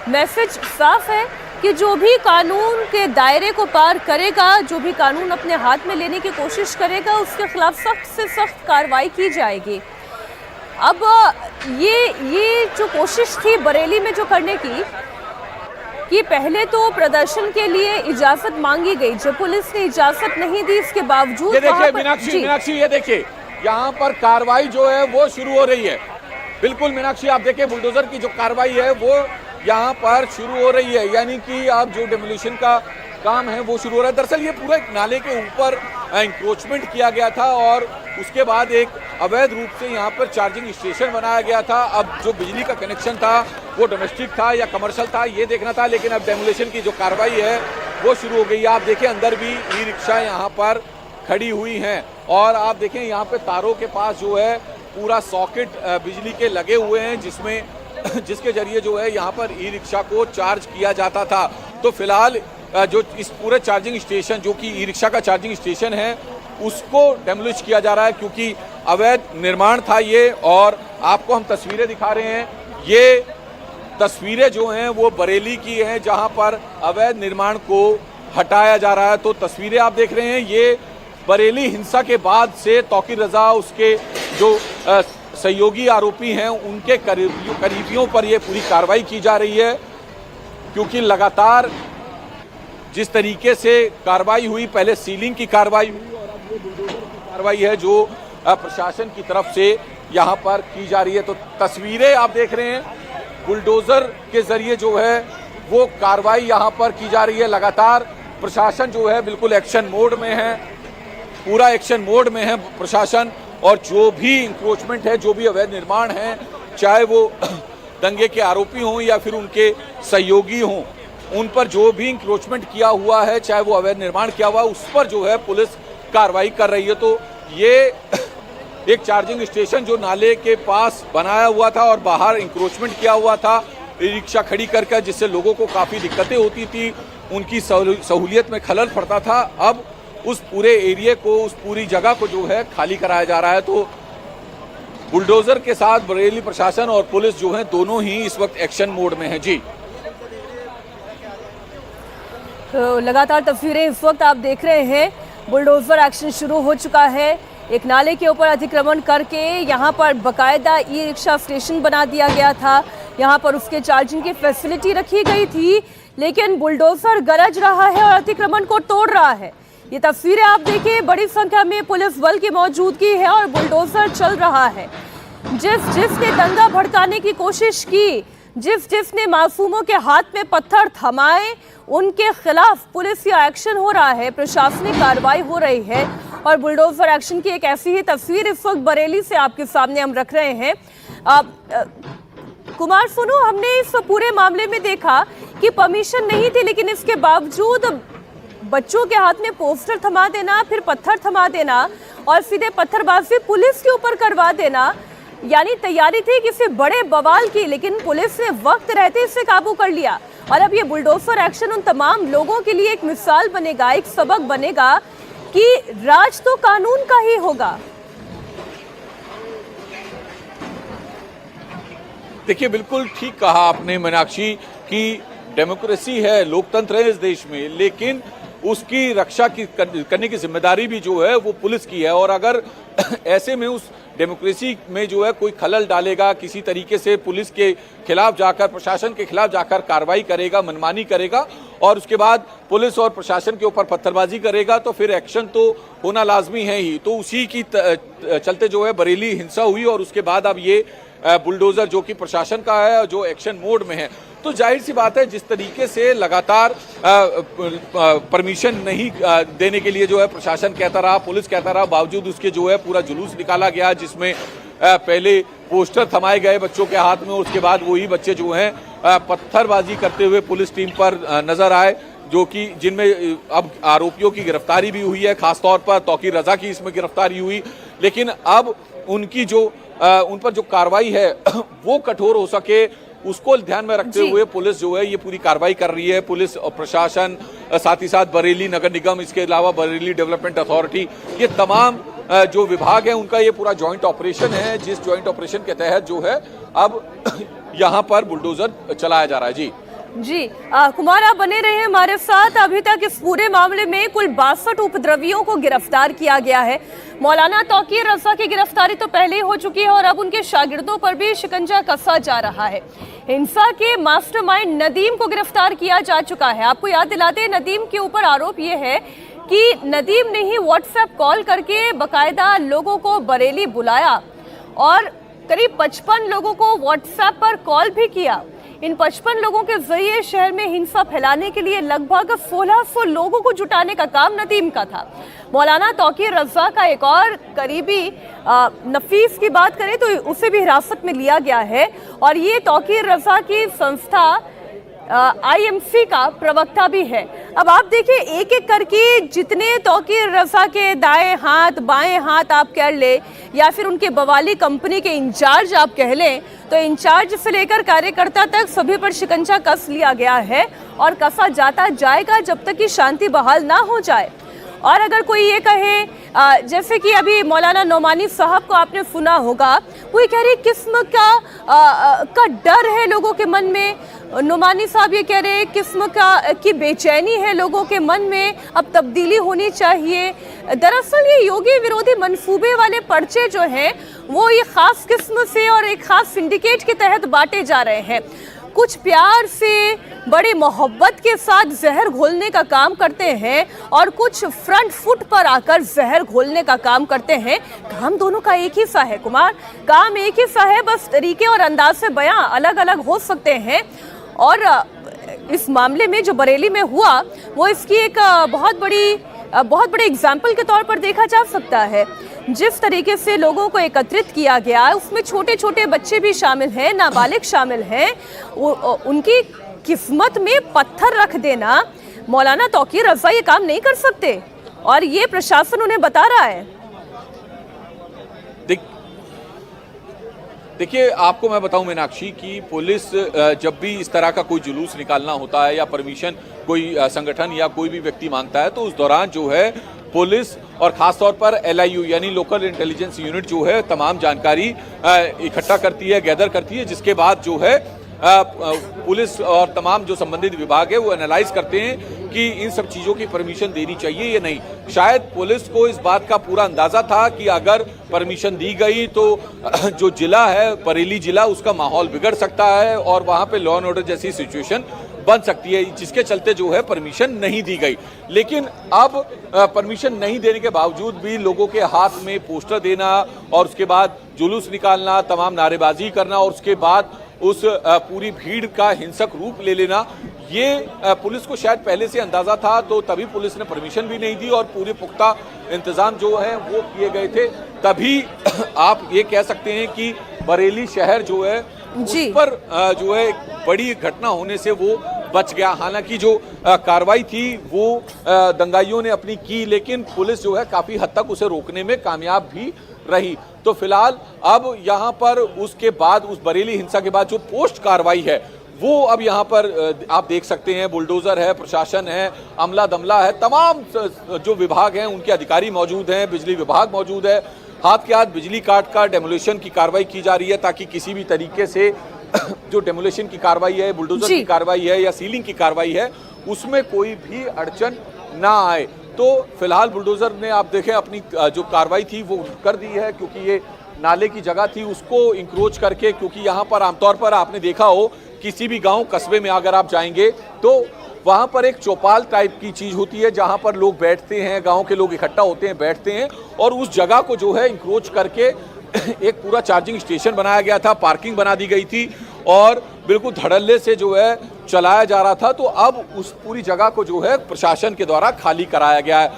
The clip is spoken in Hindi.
मैसेज साफ है कि जो भी कानून के दायरे को पार करेगा, जो भी कानून अपने हाथ में लेने की कोशिश करेगा, उसके खिलाफ सख्त से सख्त कार्रवाई की जाएगी। अब ये जो कोशिश थी बरेली में जो करने की, कि पहले तो प्रदर्शन के लिए इजाजत मांगी गई, जब पुलिस ने इजाजत नहीं दी, इसके बावजूद ये देखिए मीनाक्षी, ये देखिए यहाँ पर कार्रवाई जो है वो शुरू हो रही है। बिल्कुल मीनाक्षी, आप देखिए बुलडोजर की जो कार्रवाई है वो यहाँ पर शुरू हो रही है, यानी कि अब जो डेमोलिशन का काम है वो शुरू हो रहा है। दरअसल ये पूरे नाले के ऊपर इंक्रोचमेंट किया गया था और उसके बाद एक अवैध रूप से यहाँ पर चार्जिंग स्टेशन बनाया गया था। अब जो बिजली का कनेक्शन था वो डोमेस्टिक था या कमर्शियल था ये देखना था, लेकिन अब डेमोलिशन की जो कार्रवाई है वो शुरू हो गई है। आप देखिए अंदर भी ई रिक्शा यहाँ पर खड़ी हुई हैं और आप देखें यहाँ पे तारों के पास जो है पूरा सॉकेट बिजली के लगे हुए हैं, जिसके जरिए जो है यहाँ पर ई रिक्शा को चार्ज किया जाता था। तो फिलहाल जो इस पूरे चार्जिंग स्टेशन जो कि ई रिक्शा का चार्जिंग स्टेशन है उसको डेमोलिश किया जा रहा है, क्योंकि अवैध निर्माण था ये। और आपको हम तस्वीरें दिखा रहे हैं, ये तस्वीरें जो हैं वो बरेली की हैं जहां पर अवैध निर्माण को हटाया जा रहा है। तो तस्वीरें आप देख रहे हैं, ये बरेली हिंसा के बाद से तौकीर रजा, उसके जो सहयोगी आरोपी हैं, उनके करीबियों पर ये पूरी कार्रवाई की जा रही है, क्योंकि लगातार जिस तरीके से कार्रवाई हुई, पहले सीलिंग की कार्रवाई हुई और अब ये बुलडोजर की कार्रवाई है जो प्रशासन की तरफ से यहाँ पर की जा रही है। तो तस्वीरें आप देख रहे हैं, बुलडोजर के जरिए जो है वो कार्रवाई यहाँ पर की जा रही है। लगातार प्रशासन जो है बिल्कुल एक्शन मोड में है, पूरा एक्शन मोड में है प्रशासन। और जो भी इंक्रोचमेंट है, जो भी अवैध निर्माण है, चाहे वो दंगे के आरोपी हों या फिर उनके सहयोगी हों, उन पर जो भी इंक्रोचमेंट किया हुआ है, चाहे वो अवैध निर्माण किया हुआ है, उस पर जो है पुलिस कार्रवाई कर रही है। तो ये एक चार्जिंग स्टेशन जो नाले के पास बनाया हुआ था और बाहर इंक्रोचमेंट किया हुआ था, रिक्शा खड़ी करके, जिससे लोगों को काफ़ी दिक्कतें होती थी, उनकी सहूलियत में खलल पड़ता था। अब उस पूरे एरिया को, उस पूरी जगह को जो है खाली कराया जा रहा है। तो बुलडोजर के साथ बरेली प्रशासन और पुलिस जो है दोनों ही इस वक्त एक्शन मोड में है। जी, तो लगातार तस्वीरें इस वक्त आप देख रहे हैं, बुलडोजर एक्शन शुरू हो चुका है। एक नाले के ऊपर अतिक्रमण करके यहाँ पर बकायदा ई रिक्शा स्टेशन बना दिया गया था, यहाँ पर उसके चार्जिंग की फैसिलिटी रखी गई थी, लेकिन बुलडोजर गरज रहा है और अतिक्रमण को तोड़ रहा है। ये तस्वीरें आप देखिए, बड़ी संख्या में पुलिस बल की मौजूदगी है और बुलडोजर चल रहा है। जिसने दंगा भड़काने की कोशिश की, जिसने मासूमों के हाथ में पत्थर थमाए, उनके खिलाफ पुलिस का एक्शन हो रहा है, प्रशासनिक कार्रवाई हो रही है। और बुलडोजर एक्शन की एक ऐसी ही तस्वीर इस वक्त बरेली से आपके सामने हम रख रहे हैं। कुमार सोनू, हमने इस पूरे मामले में देखा कि परमिशन नहीं थी, लेकिन इसके बावजूद बच्चों के हाथ में पोस्टर थमा देना, फिर पत्थर थमा देना और सीधे पत्थरबाजी पुलिस के ऊपर करवा देना, यानी तैयारी थी किसी बड़े बवाल की, लेकिन पुलिस ने वक्त रहते इसे काबू कर लिया। और अब ये बुलडोजर एक्शन उन तमाम लोगों के लिए एक मिसाल बनेगा, एक सबक बनेगा कि राज तो कानून का ही होगा। देखिए बिल्कुल ठीक कहा आपने मीनाक्षी कि डेमोक्रेसी है, लोकतंत्र है इस देश में, लेकिन उसकी रक्षा करने की जिम्मेदारी भी जो है वो पुलिस की है। और अगर ऐसे में उस डेमोक्रेसी में जो है कोई खलल डालेगा, किसी तरीके से पुलिस के खिलाफ जाकर, प्रशासन के खिलाफ जाकर कार्रवाई करेगा, मनमानी करेगा और उसके बाद पुलिस और प्रशासन के ऊपर पत्थरबाजी करेगा, तो फिर एक्शन तो होना लाजमी है ही। तो उसी की चलते जो है बरेली हिंसा हुई और उसके बाद अब ये बुलडोजर जो कि प्रशासन का है, जो एक्शन मोड में है। तो जाहिर सी बात है, जिस तरीके से लगातार परमिशन नहीं देने के लिए जो है प्रशासन कहता रहा, पुलिस कहता रहा, बावजूद उसके जो है पूरा जुलूस निकाला गया, जिसमें पहले पोस्टर थमाए गए बच्चों के हाथ में, उसके बाद वही बच्चे जो हैं पत्थरबाजी करते हुए पुलिस टीम पर नजर आए, जो कि जिनमें अब आरोपियों की गिरफ्तारी भी हुई है, खासतौर पर तौकीर रजा की इसमें गिरफ्तारी हुई। लेकिन अब उनकी जो उन पर जो कार्रवाई है वो कठोर हो सके, उसको ध्यान में रखते हुए पुलिस जो है ये पूरी कार्रवाई कर रही है। पुलिस और प्रशासन, साथ ही साथ बरेली नगर निगम, इसके अलावा बरेली डेवलपमेंट अथॉरिटी, ये तमाम जो विभाग है उनका ये पूरा जॉइंट ऑपरेशन है, जिस जॉइंट ऑपरेशन के तहत जो है अब यहाँ पर बुलडोजर चलाया जा रहा है। जी जी कुमार, आप बने रहे हैं हमारे साथ। अभी तक इस पूरे मामले में कुल 62 उपद्रवियों को गिरफ्तार किया गया है। मौलाना तौकीर रजा की गिरफ्तारी तो पहले ही हो चुकी है और अब उनके शागिर्दों पर भी शिकंजा कसा जा रहा है। हिंसा के मास्टरमाइंड नदीम को गिरफ्तार किया जा चुका है। आपको याद दिलाते हैं, नदीम के ऊपर आरोप यह है कि नदीम ने ही व्हाट्सएप कॉल करके बाकायदा लोगों को बरेली बुलाया और करीब 55 लोगों को व्हाट्सएप पर कॉल भी किया। इन 55 लोगों के जरिए शहर में हिंसा फैलाने के लिए लगभग 1600 लोगों को जुटाने का काम नदीम का था। मौलाना तौकीर रजा का एक और करीबी नफीस की बात करें तो उसे भी हिरासत में लिया गया है और ये तौकीर रजा की संस्था IMC का प्रवक्ता भी है। अब आप देखिए, एक एक करके जितने तौकीर रजा के दाएं हाथ बाएं हाथ आप कह ले या फिर उनके बवाली कंपनी के इंचार्ज आप कह लें, तो इंचार्ज से लेकर कार्यकर्ता तक सभी पर शिकंजा कस लिया गया है और कसा जाता जाएगा जब तक कि शांति बहाल ना हो जाए। और अगर कोई ये कहे, जैसे कि अभी मौलाना नौमानी साहब को आपने सुना होगा, वो कह रही किस्म का डर है लोगों के मन में। नौमानी साहब ये कह रहे हैं किस्म की बेचैनी है लोगों के मन में, अब तब्दीली होनी चाहिए। दरअसल ये योगी विरोधी मंसूबे वाले पर्चे जो हैं वो ये खास किस्म से और एक खास सिंडिकेट के तहत बांटे जा रहे हैं। कुछ प्यार से बड़ी मोहब्बत के साथ जहर घोलने का काम करते हैं और कुछ फ्रंट फुट पर आकर जहर घोलने का काम करते हैं। काम दोनों का एक ही सा है कुमार, काम एक ही सा है, बस तरीके और अंदाज से बयां अलग अलग हो सकते हैं। और इस मामले में जो बरेली में हुआ वो इसकी एक बहुत बड़े एग्जाम्पल के तौर पर देखा जा सकता है। जिस तरीके से लोगों को एकत्रित किया गया, उसमें छोटे छोटे बच्चे भी शामिल हैं, नाबालिग शामिल हैं। उनकी किस्मत में पत्थर रख देना, मौलाना तौकीर रजा ये काम नहीं कर सकते और ये प्रशासन उन्हें बता रहा है। देखिए, आपको मैं बताऊं मीनाक्षी कि पुलिस जब भी इस तरह का कोई जुलूस निकालना होता है या परमिशन कोई संगठन या कोई भी व्यक्ति मांगता है, तो उस दौरान जो है पुलिस और खास तौर पर LIU यानी लोकल इंटेलिजेंस यूनिट जो है तमाम जानकारी इकट्ठा करती है, गैदर करती है, जिसके बाद जो है पुलिस और तमाम जो संबंधित विभाग है वो एनालाइज करते हैं कि इन सब चीज़ों की परमिशन देनी चाहिए या नहीं। शायद पुलिस को इस बात का पूरा अंदाजा था कि अगर परमिशन दी गई तो जो जिला है बरेली जिला, उसका माहौल बिगड़ सकता है और वहाँ पे लॉ एंड ऑर्डर जैसी सिचुएशन बन सकती है, जिसके चलते जो है परमिशन नहीं दी गई। लेकिन अब परमिशन नहीं देने के बावजूद भी लोगों के हाथ में पोस्टर देना और उसके बाद जुलूस निकालना, तमाम नारेबाजी करना और उसके बाद उस पूरी भीड़ का हिंसक रूप ले लेना, ये पुलिस को शायद पहले से अंदाजा था, तो तभी पुलिस ने परमिशन भी नहीं दी और पूरे पुख्ता इंतजाम जो है वो किए गए थे। तभी आप ये कह सकते हैं कि बरेली शहर जो है उस पर जो है बड़ी घटना होने से वो बच गया। हालांकि जो कार्रवाई थी वो दंगाइयों ने अपनी की, लेकिन पुलिस जो है काफी हद तक उसे रोकने में कामयाब भी रही। तो फिलहाल अब यहाँ पर उसके बाद उस बरेली हिंसा के बाद जो पोस्ट कार्रवाई है वो अब यहाँ पर आप देख सकते हैं, बुलडोजर है, प्रशासन है, अमला दमला है, तमाम जो विभाग हैं उनके अधिकारी मौजूद हैं, बिजली विभाग मौजूद है। हाथ के हाथ बिजली काट कर डेमोलिशन की कार्रवाई की जा रही है ताकि किसी भी तरीके से जो डेमोलिशन की कार्रवाई है, बुलडोजर की कार्रवाई है या सीलिंग की कार्रवाई है, उसमें कोई भी अड़चन ना आए। तो फिलहाल बुलडोजर ने आप देखें अपनी जो कार्रवाई थी वो कर दी है, क्योंकि ये नाले की जगह थी उसको इंक्रोच करके, क्योंकि यहाँ पर आमतौर पर आपने देखा हो किसी भी गांव कस्बे में अगर आप जाएंगे तो वहाँ पर एक चौपाल टाइप की चीज़ होती है जहाँ पर लोग बैठते हैं, गांव के लोग इकट्ठा होते हैं, बैठते हैं, और उस जगह को जो है इंक्रोच करके एक पूरा चार्जिंग स्टेशन बनाया गया था, पार्किंग बना दी गई थी और बिल्कुल धड़ल्ले से जो है चलाया जा रहा था। तो अब उस पूरी जगह को जो है प्रशासन के द्वारा खाली कराया गया है।